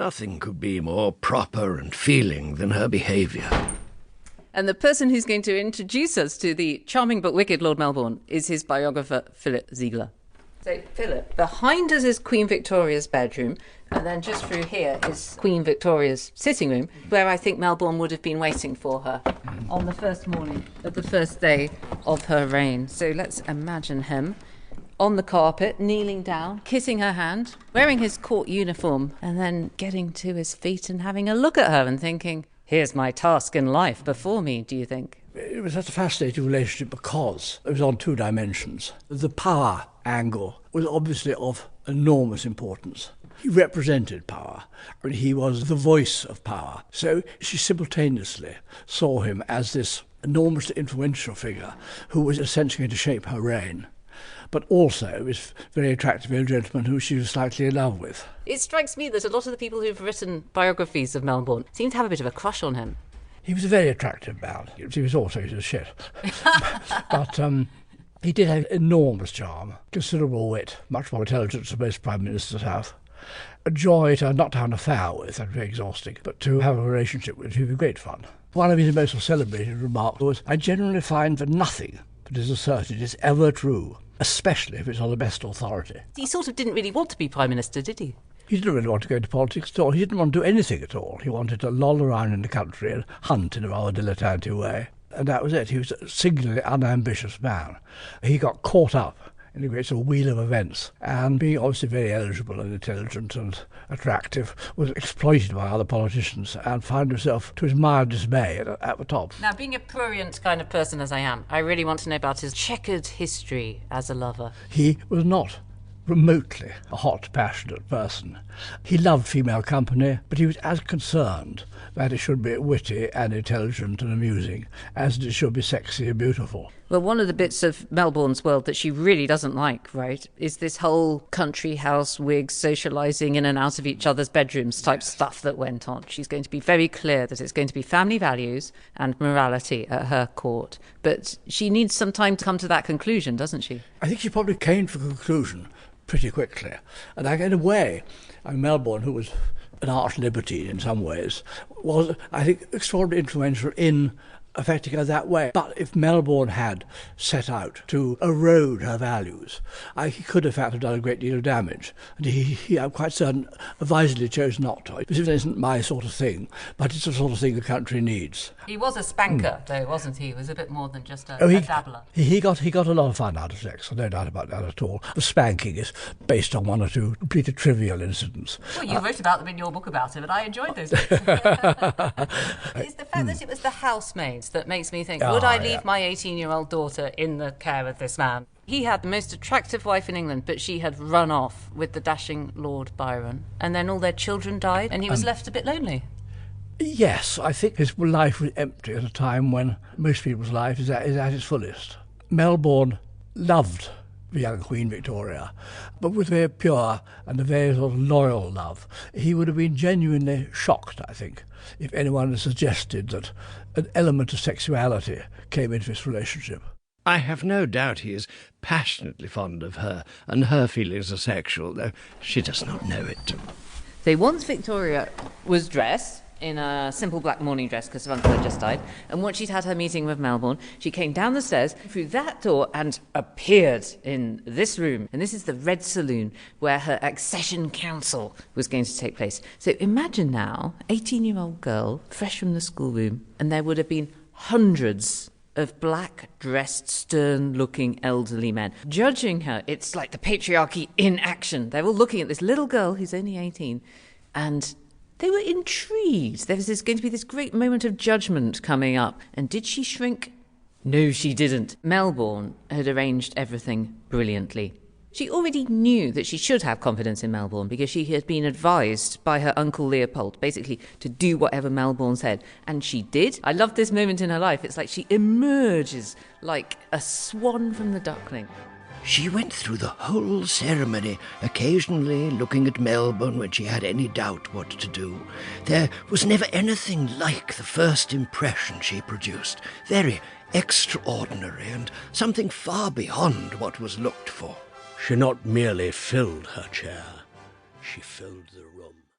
Nothing could be more proper and feeling than her behaviour. And the person who's going to introduce us to the charming but wicked Lord Melbourne is his biographer, Philip Ziegler. So, Philip, behind us is Queen Victoria's bedroom, and then just through here is Queen Victoria's sitting room, where I think Melbourne would have been waiting for her on the first morning of the first day of her reign. So let's imagine him on the carpet, kneeling down, kissing her hand, wearing his court uniform, and then getting to his feet and having a look at her and thinking, here's my task in life before me, do you think? It was such a fascinating relationship because it was on two dimensions. The power angle was obviously of enormous importance. He represented power, and he was the voice of power. So she simultaneously saw him as this enormously influential figure who was essentially going to shape her reign, but also this very attractive young gentleman who she was slightly in love with. It strikes me that a lot of the people who've written biographies of Melbourne seem to have a bit of a crush on him. He was a very attractive man. He was also a shit. But he did have enormous charm, considerable wit, much more intelligence than most prime ministers have. A joy to not to have an affair with, that'd be very exhausting, but to have a relationship with would be great fun. One of his most celebrated remarks was, I generally find that nothing that is asserted is ever true, especially if it's on the best authority. He sort of didn't really want to be Prime Minister, did he? He didn't really want to go into politics at all. He didn't want to do anything at all. He wanted to loll around in the country and hunt in a rather dilettante way. And that was it. He was a singularly unambitious man. He got caught up in a great sort of wheel of events, and being obviously very eligible and intelligent and attractive, was exploited by other politicians and found himself, to his mild dismay, at the top. Now, being a prurient kind of person as I am, I really want to know about his checkered history as a lover. He was not remotely a hot, passionate person. He loved female company, but he was as concerned that it should be witty and intelligent and amusing as it should be sexy and beautiful. Well, one of the bits of Melbourne's world that she really doesn't like, right, is this whole country house wigs socialising in and out of each other's bedrooms type stuff that went on. She's going to be very clear that it's going to be family values and morality at her court. But she needs some time to come to that conclusion, doesn't she? I think she probably came to a conclusion pretty quickly. And in a way, Melbourne, who was an arch libertine in some ways, was, I think, extraordinarily influential in affecting her that way. But if Melbourne had set out to erode her values, he could in fact have done a great deal of damage. And he I'm quite certain, advisedly chose not to. This isn't my sort of thing, but it's the sort of thing the country needs. He was a spanker, though, wasn't he? He was a bit more than just a dabbler. He got a lot of fun out of sex, no doubt about that at all. The spanking is based on one or two completely trivial incidents. Well, you wrote about them in your book about him, and I enjoyed those bits. It's the fact that it was the housemaids that makes me think, would I leave my 18-year-old daughter in the care of this man? He had the most attractive wife in England, but she had run off with the dashing Lord Byron, and then all their children died, and he was left a bit lonely. Yes, I think his life was empty at a time when most people's life is at its fullest. Melbourne loved the young Queen Victoria, but with a very pure and a very sort of loyal love. He would have been genuinely shocked, I think, if anyone had suggested that an element of sexuality came into this relationship. I have no doubt he is passionately fond of her, and her feelings are sexual, though she does not know it. So once Victoria was dressed in a simple black morning dress because her uncle had just died, and once she'd had her meeting with Melbourne, she came down the stairs through that door and appeared in this room. And this is the Red Saloon where her accession council was going to take place. So imagine now, 18-year-old girl, fresh from the schoolroom, and there would have been hundreds of black-dressed, stern-looking elderly men judging her. It's like the patriarchy in action. They're all looking at this little girl who's only 18, and they were intrigued. There was going to be this great moment of judgment coming up. And did she shrink? No, she didn't. Melbourne had arranged everything brilliantly. She already knew that she should have confidence in Melbourne because she had been advised by her uncle Leopold, basically, to do whatever Melbourne said. And she did. I love this moment in her life. It's like she emerges like a swan from the duckling. She went through the whole ceremony, occasionally looking at Melbourne when she had any doubt what to do. There was never anything like the first impression she produced. Very extraordinary and something far beyond what was looked for. She not merely filled her chair, she filled the room.